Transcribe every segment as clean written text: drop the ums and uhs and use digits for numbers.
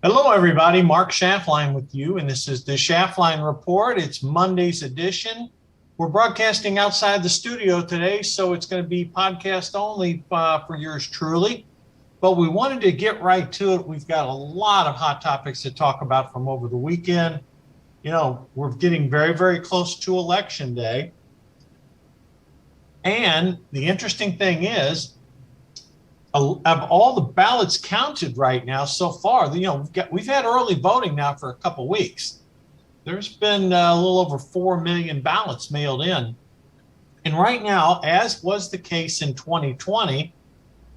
Hello, everybody. Mark Schaftlein with you, and this is the Schaftlein Report. It's Monday's edition. We're broadcasting outside the studio today, so it's going to be podcast only for yours truly. But we wanted to get right to it. We've got a lot of hot topics to talk about from over the weekend. You know, we're getting very, very close to Election Day. And the interesting thing is, of all the ballots counted right now so far, we've had early voting now for a couple of weeks. There's been a little over 4 million ballots mailed in. And right now, as was the case in 2020,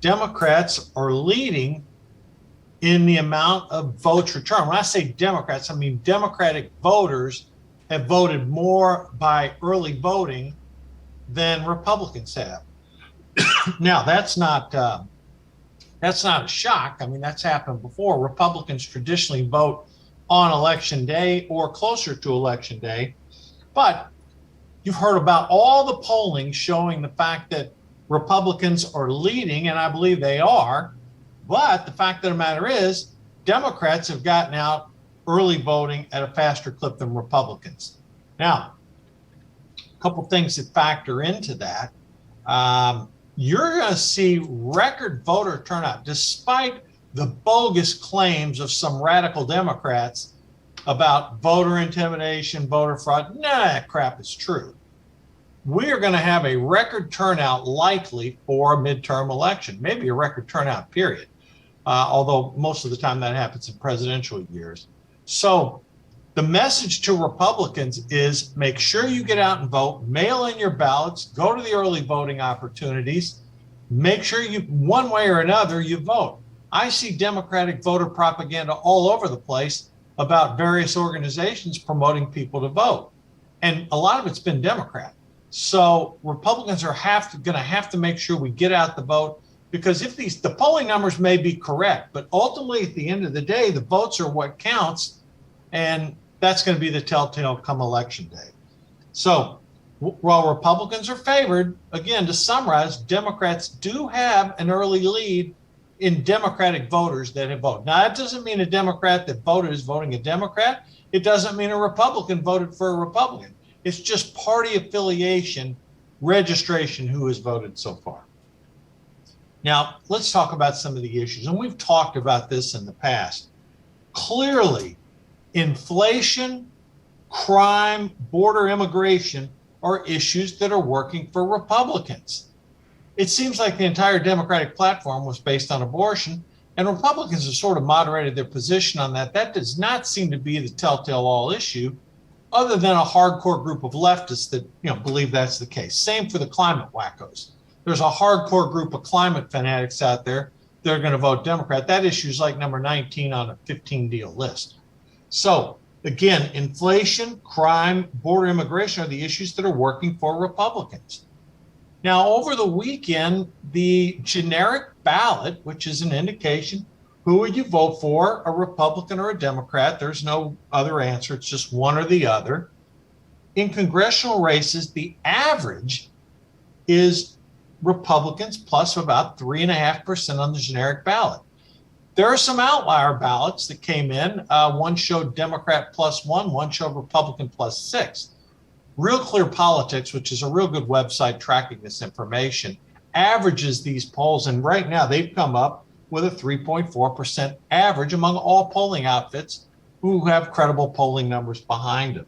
Democrats are leading in the amount of votes returned. When I say Democrats, I mean Democratic voters have voted more by early voting than Republicans have. Now, that's not a shock. I mean, that's happened before. Republicans traditionally vote on Election Day or closer to Election Day. But you've heard about all the polling showing the fact that Republicans are leading, and I believe they are. But the fact of the matter is, Democrats have gotten out early voting at a faster clip than Republicans. Now, a couple things that factor into that. You're going to see record voter turnout, despite the bogus claims of some radical Democrats about voter intimidation, voter fraud. None of that crap is true. We are going to have a record turnout likely for a midterm election, maybe a record turnout period, although most of the time that happens in presidential years. So the message to Republicans is make sure you get out and vote, mail in your ballots, go to the early voting opportunities, make sure you, one way or another, you vote. I see Democratic voter propaganda all over the place about various organizations promoting people to vote. And a lot of it's been Democrat. So Republicans are going to have to make sure we get out the vote, because if the polling numbers may be correct, but ultimately at the end of the day, the votes are what counts. And that's going to be the telltale come Election Day. So while Republicans are favored, again, to summarize, Democrats do have an early lead in Democratic voters that have voted. Now, that doesn't mean a Democrat that voted is voting a Democrat. It doesn't mean a Republican voted for a Republican. It's just party affiliation, registration, who has voted so far. Now, let's talk about some of the issues. And we've talked about this in the past. Clearly, inflation, crime, border immigration are issues that are working for Republicans. It seems like the entire Democratic platform was based on abortion, and Republicans have sort of moderated their position on that. That does not seem to be the telltale all issue, other than a hardcore group of leftists that believe that's the case. Same for the climate wackos. There's a hardcore group of climate fanatics out there that are going to vote Democrat. That issue is like number 19 on a 15-deal list. So again, inflation, crime, border immigration are the issues that are working for Republicans. Now, over the weekend, the generic ballot, which is an indication who would you vote for, a Republican or a Democrat, there's no other answer, it's just one or the other. In congressional races, the average is Republicans plus about 3.5% on the generic ballot. There are some outlier ballots that came in. One showed Democrat +1, one showed Republican +6. Real Clear Politics, which is a real good website tracking this information, averages these polls, and right now they've come up with a 3.4% average among all polling outfits who have credible polling numbers behind them.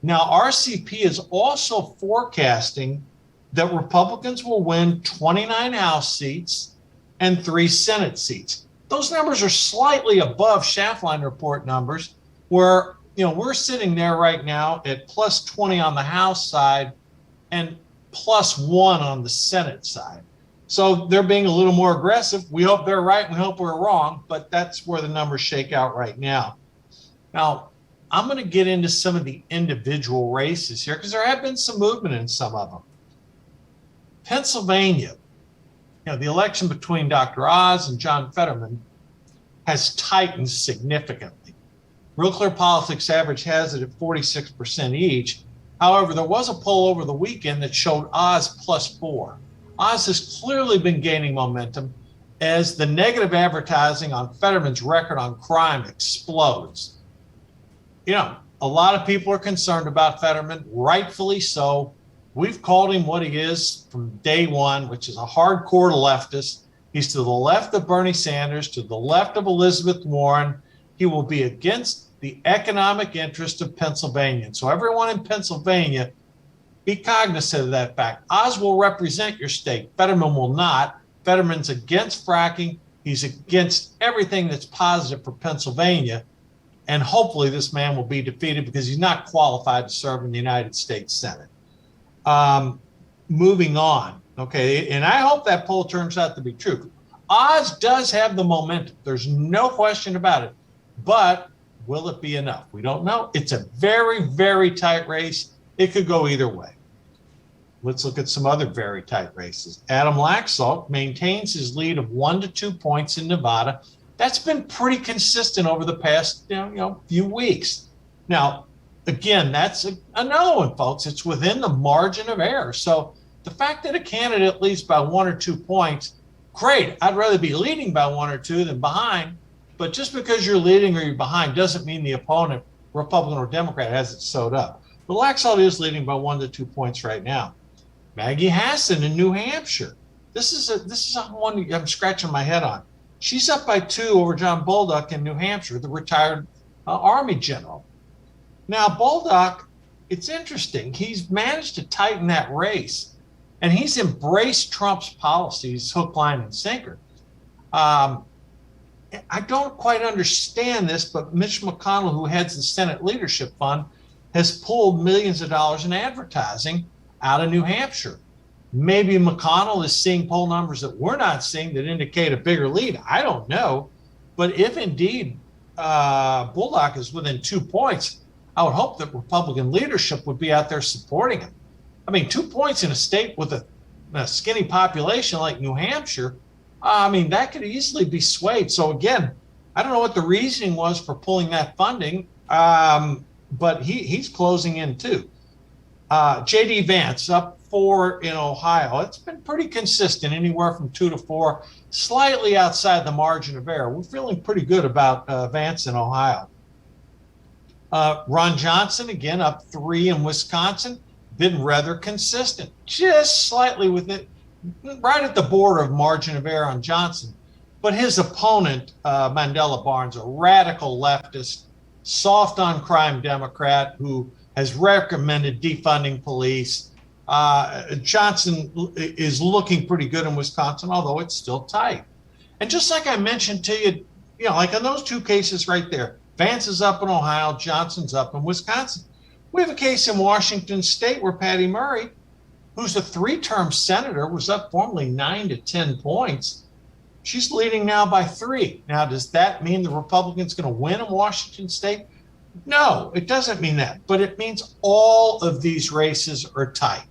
Now, RCP is also forecasting that Republicans will win 29 House seats and 3 Senate seats. Those numbers are slightly above Schaftlein Report numbers, where we're sitting there right now at +20 on the House side and +1 on the Senate side. So they're being a little more aggressive. We hope they're right and we hope we're wrong, but that's where the numbers shake out right now. Now, I'm going to get into some of the individual races here because there have been some movement in some of them. Pennsylvania, the election between Dr. Oz and John Fetterman has tightened significantly. Real Clear Politics average has it at 46% each. However, there was a poll over the weekend that showed Oz +4. Oz has clearly been gaining momentum. as the negative advertising on Fetterman's record on crime explodes. You know, a lot of people are concerned about Fetterman, rightfully so. We've called him what he is from day one, which is a hardcore leftist. He's to the left of Bernie Sanders, to the left of Elizabeth Warren. He will be against the economic interest of Pennsylvania. So everyone in Pennsylvania, be cognizant of that fact. Oz will represent your state. Fetterman will not. Fetterman's against fracking. He's against everything that's positive for Pennsylvania. And hopefully this man will be defeated because he's not qualified to serve in the United States Senate. Moving on, okay, and I hope that poll turns out to be true. Oz does have the momentum. There's no question about it. But will it be enough? We don't know. It's a very, very tight race. It could go either way. Let's look at some other very tight races. Adam Laxalt maintains his lead of 1 to 2 points in Nevada. That's been pretty consistent over the past few weeks. Now, again, that's another one, folks. It's within the margin of error. So the fact that a candidate leads by 1 or 2 points, great. I'd rather be leading by 1 or 2 than behind. But just because you're leading or you're behind doesn't mean the opponent, Republican or Democrat, has it sewed up. But Laxalt is leading by 1 to 2 points right now. Maggie Hassan in New Hampshire. This is one I'm scratching my head on. She's up by 2 over John Bolduc in New Hampshire, the retired Army general. Now, Bolduc, it's interesting. He's managed to tighten that race, and he's embraced Trump's policies, hook, line, and sinker. I don't quite understand this, but Mitch McConnell, who heads the Senate Leadership Fund, has pulled millions of dollars in advertising out of New Hampshire. Maybe McConnell is seeing poll numbers that we're not seeing that indicate a bigger lead. I don't know. But if indeed Bolduc is within 2 points, I would hope that Republican leadership would be out there supporting him. I mean, 2 points in a state with a skinny population like New Hampshire, that could easily be swayed. So again, I don't know what the reasoning was for pulling that funding, but he's closing in too. J.D. Vance up 4 in Ohio. It's been pretty consistent, anywhere from 2 to 4, slightly outside the margin of error. We're feeling pretty good about Vance in Ohio. Ron Johnson, again, up 3 in Wisconsin, been rather consistent, just slightly within, right at the border of margin of error on Johnson. But his opponent, Mandela Barnes, a radical leftist, soft on crime Democrat who has recommended defunding police. Johnson is looking pretty good in Wisconsin, although it's still tight. And just like I mentioned to you, like in those 2 cases right there, Vance is up in Ohio, Johnson's up in Wisconsin. We have a case in Washington State where Patty Murray, who's a 3-term senator, was up formerly 9 to 10 points. She's leading now by 3. Now, does that mean the Republican's going to win in Washington State? No, it doesn't mean that, but it means all of these races are tight.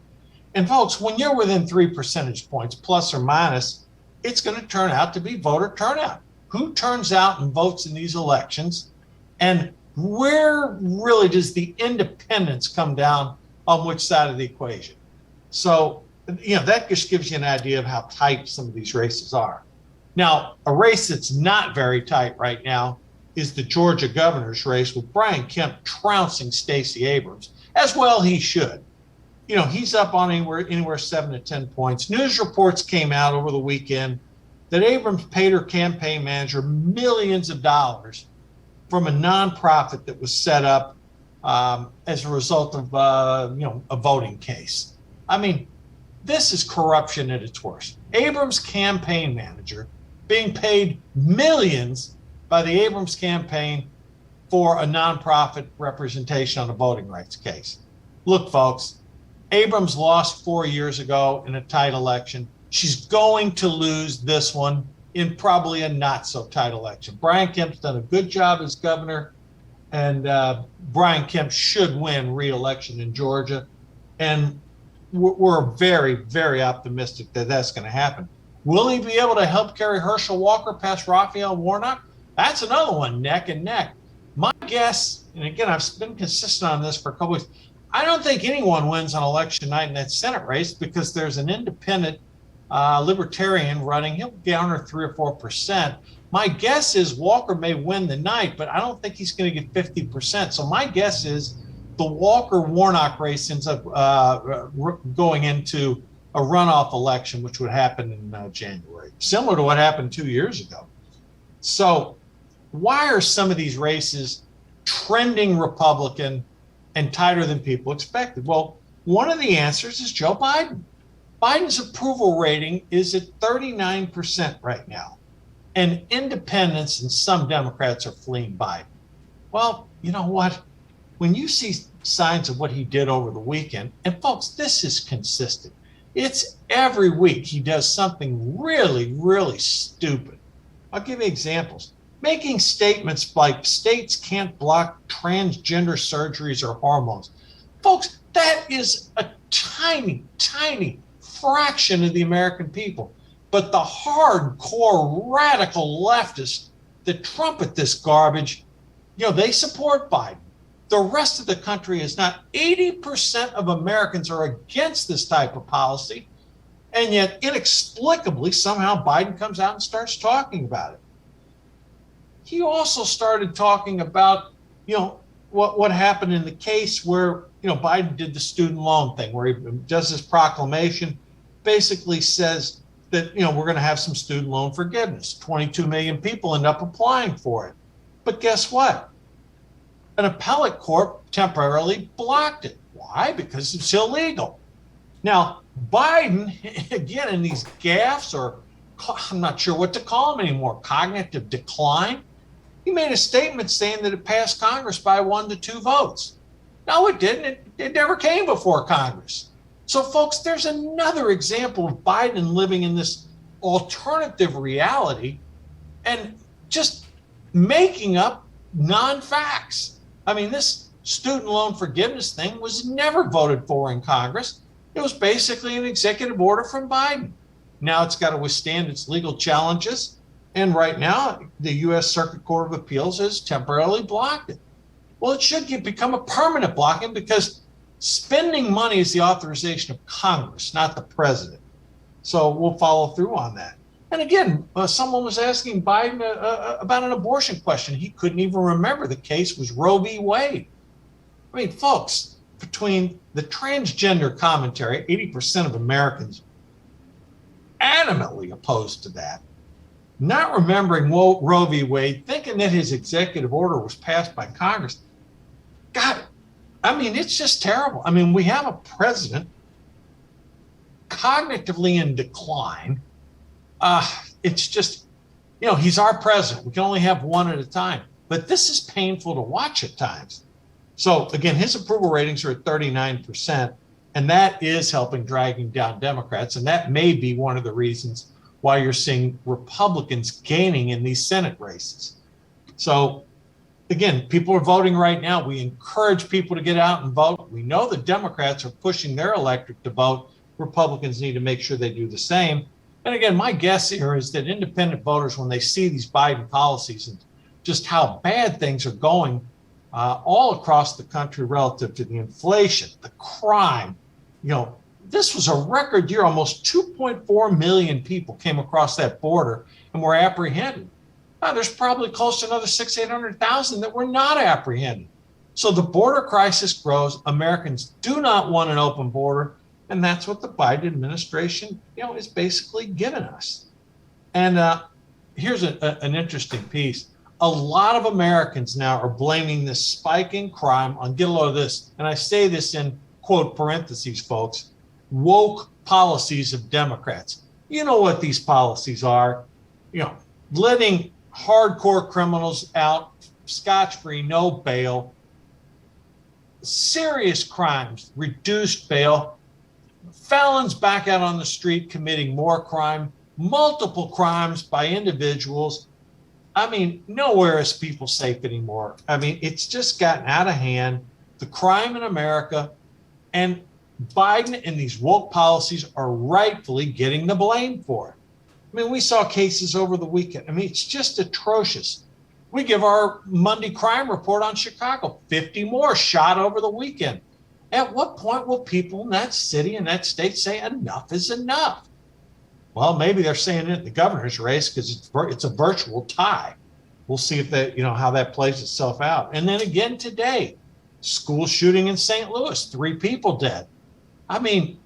And folks, when you're within 3 percentage points, plus or minus, it's going to turn out to be voter turnout. Who turns out and votes in these elections? And where really does the independence come down on which side of the equation? So, that just gives you an idea of how tight some of these races are. Now, a race that's not very tight right now is the Georgia governor's race with Brian Kemp trouncing Stacey Abrams, as well he should. He's up on anywhere 7 to 10 points. News reports came out over the weekend that Abrams paid her campaign manager millions of dollars from a nonprofit that was set up as a result of a voting case. This is corruption at its worst. Abrams' campaign manager being paid millions by the Abrams campaign for a nonprofit representation on a voting rights case. Look, folks, Abrams lost 4 years ago in a tight election. She's going to lose this one in probably a not so tight election. Brian Kemp's done a good job as governor, and Brian Kemp should win re-election in Georgia. And we're very, very optimistic that that's going to happen. Will he be able to help carry Herschel Walker past Raphael Warnock? That's another one, neck and neck. My guess, and again, I've been consistent on this for a couple weeks, I don't think anyone wins on election night in that Senate race because there's an independent libertarian running, he'll garner 3 or 4%. My guess is Walker may win the night, but I don't think he's going to get 50%. So my guess is the Walker-Warnock race ends up going into a runoff election, which would happen in January, similar to what happened 2 years ago. So why are some of these races trending Republican and tighter than people expected? Well, one of the answers is Joe Biden. Biden's approval rating is at 39% right now, and independents and some Democrats are fleeing Biden. Well, you know what? When you see signs of what he did over the weekend, and folks, this is consistent. It's every week he does something really, really stupid. I'll give you examples. Making statements like states can't block transgender surgeries or hormones. Folks, that is a tiny, tiny fraction of the American people. But the hardcore radical leftists that trumpet this garbage, they support Biden. The rest of the country is not. 80% of Americans are against this type of policy. And yet, inexplicably, somehow Biden comes out and starts talking about it. He also started talking about, what happened in the case where, Biden did the student loan thing, where he does this proclamation, basically says that, we're going to have some student loan forgiveness. 22 million people end up applying for it. But guess what? An appellate court temporarily blocked it. Why? Because it's illegal. Now, Biden, again, in these gaffes, or I'm not sure what to call them anymore, cognitive decline, he made a statement saying that it passed Congress by 1 to 2 votes. No, it didn't. It never came before Congress. So, folks, there's another example of Biden living in this alternative reality and just making up non-facts. I mean, this student loan forgiveness thing was never voted for in Congress. It was basically an executive order from Biden. Now it's got to withstand its legal challenges. And right now, the U.S. Circuit Court of Appeals has temporarily blocked it. Well, it should become a permanent blocking, because spending money is the authorization of Congress, not the president. So we'll follow through on that. And again, someone was asking Biden about an abortion question. He couldn't even remember the case was Roe v. Wade. I mean, folks, between the transgender commentary, 80% of Americans adamantly opposed to that, not remembering Roe v. Wade, thinking that his executive order was passed by Congress. God, I mean, it's just terrible. I mean, we have a president cognitively in decline. It's just, he's our president. We can only have one at a time. But this is painful to watch at times. So again, his approval ratings are at 39%, and that is helping dragging down Democrats. And that may be one of the reasons why you're seeing Republicans gaining in these Senate races. So again, people are voting right now. We encourage people to get out and vote. We know the Democrats are pushing their electorate to vote. Republicans need to make sure they do the same. And again, my guess here is that independent voters, when they see these Biden policies and just how bad things are going all across the country relative to the inflation, the crime, this was a record year. Almost 2.4 million people came across that border and were apprehended. There's probably close to another 800,000 that were not apprehended. So the border crisis grows. Americans do not want an open border. And that's what the Biden administration, is basically giving us. And here's an interesting piece. A lot of Americans now are blaming this spike in crime on, get a load of this, and I say this in quote parentheses, folks, woke policies of Democrats. You know what these policies are. Letting hardcore criminals out scotch-free, no bail. Serious crimes, reduced bail. Felons back out on the street committing more crime, multiple crimes by individuals. I mean, nowhere is people safe anymore. I mean, it's just gotten out of hand. The crime in America, and Biden and these woke policies are rightfully getting the blame for it. I mean, we saw cases over the weekend. I mean, it's just atrocious. We give our Monday crime report on Chicago, 50 more shot over the weekend. At what point will people in that city and that state say enough is enough? Well, maybe they're saying it in the governor's race because it's a virtual tie. We'll see if that, how that plays itself out. And then again today, school shooting in St. Louis, 3 people dead. I mean,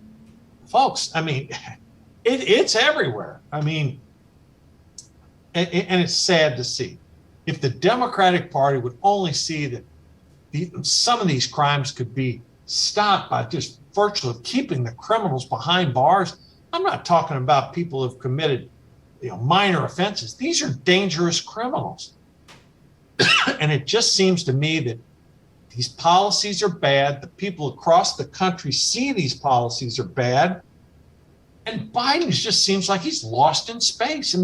folks, it's everywhere. And it's sad to see. If the Democratic Party would only see that some of these crimes could be stopped by just virtually keeping the criminals behind bars. I'm not talking about people who've committed minor offenses. These are dangerous criminals. And it just seems to me that these policies are bad. The people across the country see these policies are bad. And Biden just seems like he's lost in space.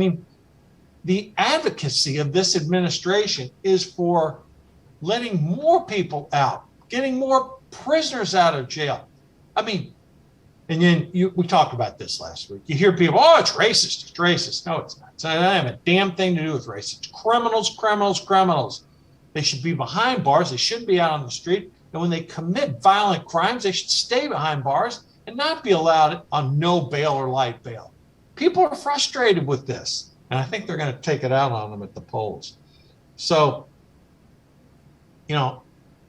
The advocacy of this administration is for letting more people out, getting more prisoners out of jail. And then we talked about this last week. You hear people, oh, it's racist. It's racist. No, it's not. It doesn't have a damn thing to do with race. It's criminals, criminals, criminals. They should be behind bars. They shouldn't be out on the street. And when they commit violent crimes, they should stay behind bars and not be allowed on no bail or light bail. People are frustrated with this. And I think they're going to take it out on them at the polls. So,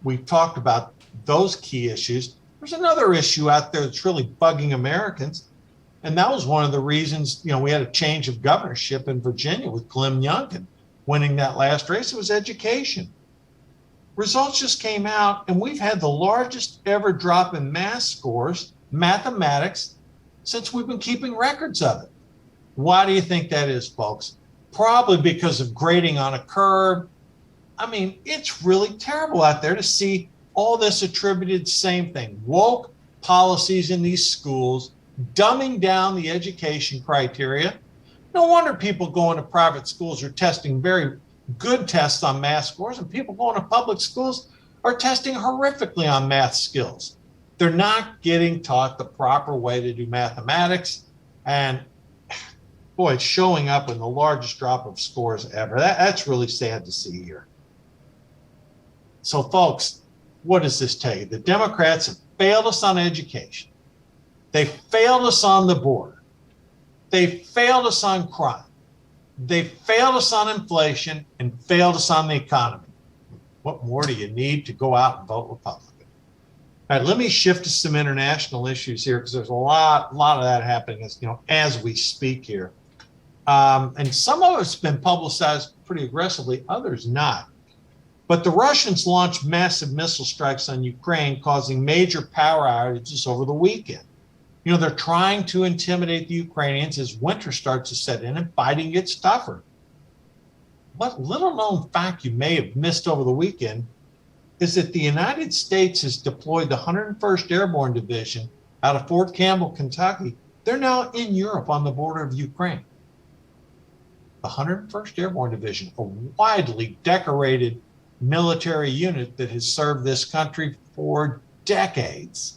we've talked about those key issues. There's another issue out there that's really bugging Americans. And that was one of the reasons, we had a change of governorship in Virginia with Glenn Youngkin winning that last race. It was education. Results just came out, and we've had the largest ever drop in math scores, mathematics, since we've been keeping records of it. Why do you think that is, folks? Probably because of grading on a curve. It's really terrible out there to see all this attributed same thing. Woke policies in these schools, dumbing down the education criteria. No wonder people going to private schools are testing very good tests on math scores, and people going to public schools are testing horrifically on math skills. They're not getting taught the proper way to do mathematics. And boy, it's showing up in the largest drop of scores ever. That's really sad to see here. So, folks, what does this tell you? The Democrats have failed us on education. They failed us on the border. They failed us on crime. They failed us on inflation and failed us on the economy. What more do you need to go out and vote Republican? All right, let me shift to some international issues here because there's a lot of that happening as we speak here. And some of it's been publicized pretty aggressively, others not. But the Russians launched massive missile strikes on Ukraine, causing major power outages over the weekend. They're trying to intimidate the Ukrainians as winter starts to set in and fighting gets tougher. What little known fact you may have missed over the weekend is that the United States has deployed the 101st Airborne Division out of Fort Campbell, Kentucky. They're now in Europe on the border of Ukraine. The 101st Airborne Division, a widely decorated military unit that has served this country for decades.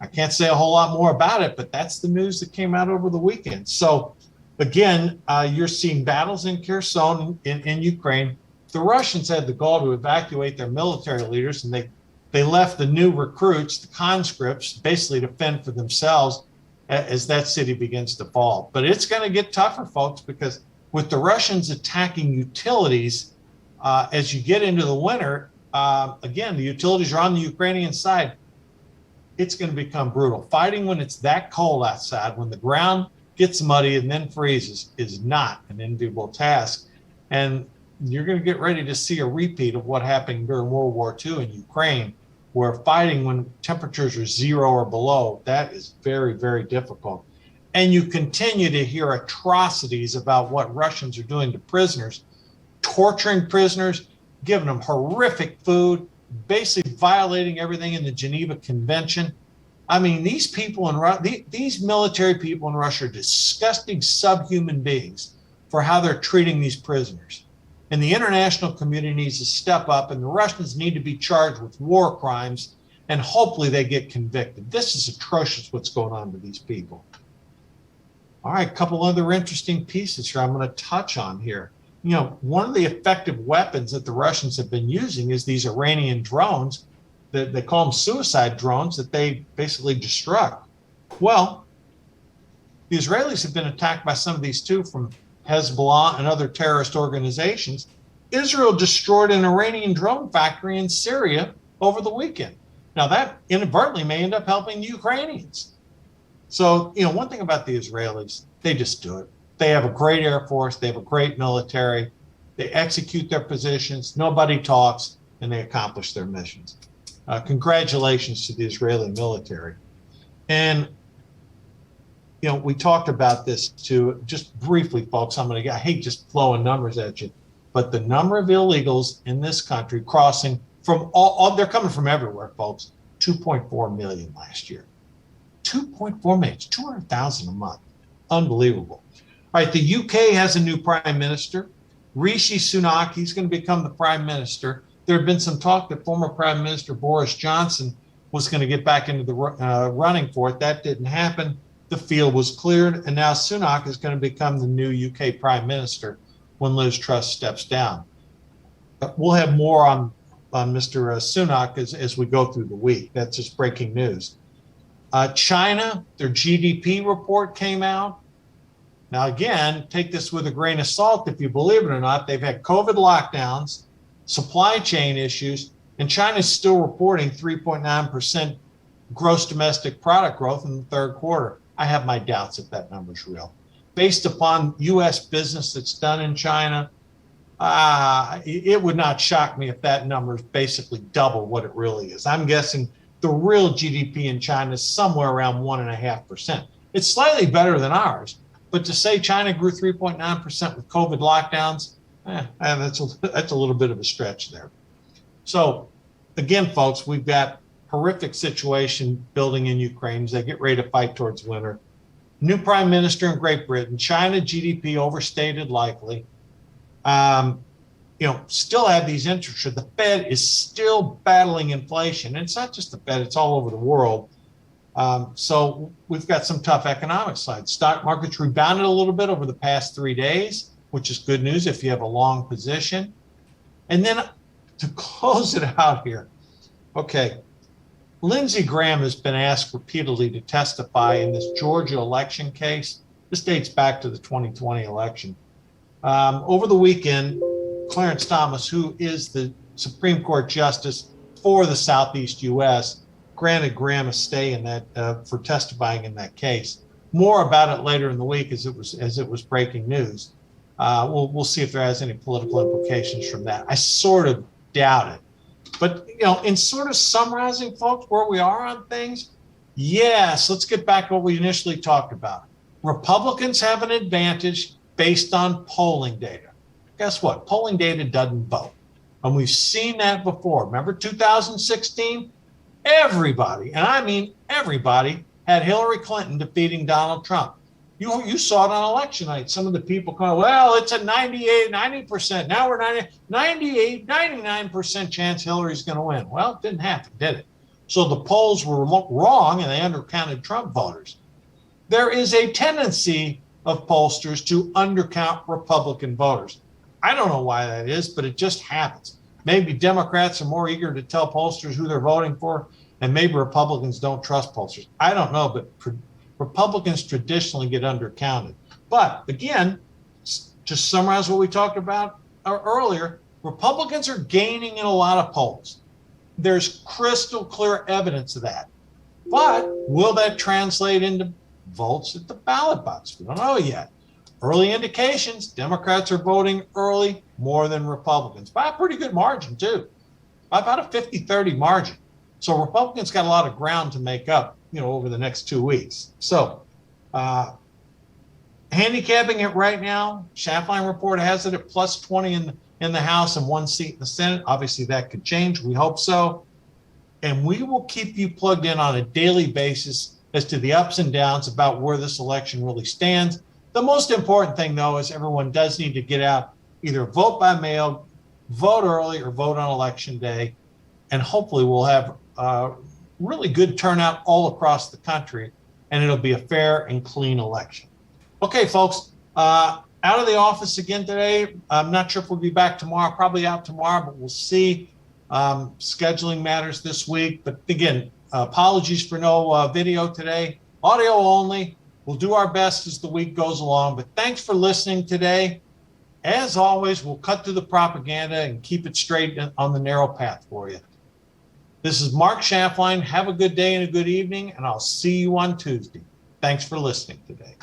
I can't say a whole lot more about it, but that's the news that came out over the weekend. So again, you're seeing battles in Kherson in Ukraine. The Russians had the goal to evacuate their military leaders, and they left the new recruits, the conscripts, basically to fend for themselves as that city begins to fall. But it's going to get tougher, folks, because with the Russians attacking utilities, as you get into the winter, again, the utilities are on the Ukrainian side. It's going to become brutal. Fighting when it's that cold outside, when the ground gets muddy and then freezes, is not an enviable task. And you're going to get ready to see a repeat of what happened during World War II in Ukraine, where fighting when temperatures are 0 or below, that is very, very difficult. And you continue to hear atrocities about what Russians are doing to prisoners, torturing prisoners, giving them horrific food, basically violating everything in the Geneva Convention. These people these military people in Russia are disgusting subhuman beings for how they're treating these prisoners. And the international community needs to step up, and the Russians need to be charged with war crimes, and hopefully they get convicted. This is atrocious what's going on to these people. All right, a couple other interesting pieces here I'm going to touch on here. One of the effective weapons that the Russians have been using is these Iranian drones that they call them suicide drones that they basically destruct. Well, the Israelis have been attacked by some of these too, from Hezbollah and other terrorist organizations. Israel destroyed an Iranian drone factory in Syria over the weekend. Now that inadvertently may end up helping the Ukrainians. So, one thing about the Israelis, they just do it. They have a great Air Force. They have a great military. They execute their positions. Nobody talks, and they accomplish their missions. Congratulations to the Israeli military. And, we talked about this too, just briefly, folks. I hate just throwing numbers at you, but the number of illegals in this country crossing from they're coming from everywhere, folks. 2.4 million last year. 2.4 million, 200,000 a month. Unbelievable. All right, the UK has a new prime minister, Rishi Sunak. He's going to become the prime minister. There had been some talk that former Prime Minister Boris Johnson was going to get back into the running for it. That didn't happen. The field was cleared, and now Sunak is going to become the new UK prime minister when Liz Truss steps down. We'll have more on Mr. Sunak as we go through the week. That's just breaking news. China, their GDP report came out. Now, again, take this with a grain of salt if you believe it or not. They've had COVID lockdowns, supply chain issues, and China's still reporting 3.9% gross domestic product growth in the third quarter. I have my doubts if that number's real. Based upon U.S. business that's done in China, it would not shock me if that number is basically double what it really is. I'm guessing the real GDP in China is somewhere around 1.5%. It's slightly better than ours, but to say China grew 3.9% with COVID lockdowns, that's a little bit of a stretch there. So again, folks, we've got horrific situation building in Ukraine as they get ready to fight towards winter. New prime minister in Great Britain, China GDP overstated likely. Still have these interests. The Fed is still battling inflation. And it's not just the Fed, it's all over the world. So we've got some tough economic side. Stock markets rebounded a little bit over the past 3 days, which is good news if you have a long position. And then to close it out here, okay, Lindsey Graham has been asked repeatedly to testify in this Georgia election case. This dates back to the 2020 election. Over the weekend, Clarence Thomas, who is the Supreme Court Justice for the Southeast U.S., granted Graham a stay in that for testifying in that case. More about it later in the week as it was breaking news. We'll see if there has any political implications from that. I sort of doubt it. But, in sort of summarizing, folks, where we are on things, yes, let's get back to what we initially talked about. Republicans have an advantage based on polling data. Guess what? Polling data doesn't vote. And we've seen that before. Remember 2016? Everybody, and I mean everybody, had Hillary Clinton defeating Donald Trump. You saw it on election night. Some of the people going, well, it's a 98, 90%. Now we're 98, 99% chance Hillary's going to win. Well, it didn't happen, did it? So the polls were wrong and they undercounted Trump voters. There is a tendency of pollsters to undercount Republican voters. I don't know why that is, but it just happens. Maybe Democrats are more eager to tell pollsters who they're voting for, and maybe Republicans don't trust pollsters. I don't know, but Republicans traditionally get undercounted. But again, to summarize what we talked about earlier, Republicans are gaining in a lot of polls. There's crystal clear evidence of that. But will that translate into votes at the ballot box? We don't know yet. Early indications, Democrats are voting early more than Republicans by a pretty good margin too, by about a 50-30 margin. So Republicans got a lot of ground to make up, over the next 2 weeks. So handicapping it right now, Schaftlein Report has it at plus 20 in the House and 1 seat in the Senate. Obviously that could change. We hope so. And we will keep you plugged in on a daily basis as to the ups and downs about where this election really stands. The most important thing, though, is everyone does need to get out, either vote by mail, vote early, or vote on election day. And hopefully we'll have really good turnout all across the country, and it'll be a fair and clean election. Okay, folks, out of the office again today. I'm not sure if we'll be back tomorrow, probably out tomorrow, but we'll see. Scheduling matters this week. But again, apologies for no video today, audio only. We'll do our best as the week goes along, but thanks for listening today. As always, we'll cut through the propaganda and keep it straight on the narrow path for you. This is Mark Schaftlein. Have a good day and a good evening, and I'll see you on Tuesday. Thanks for listening today.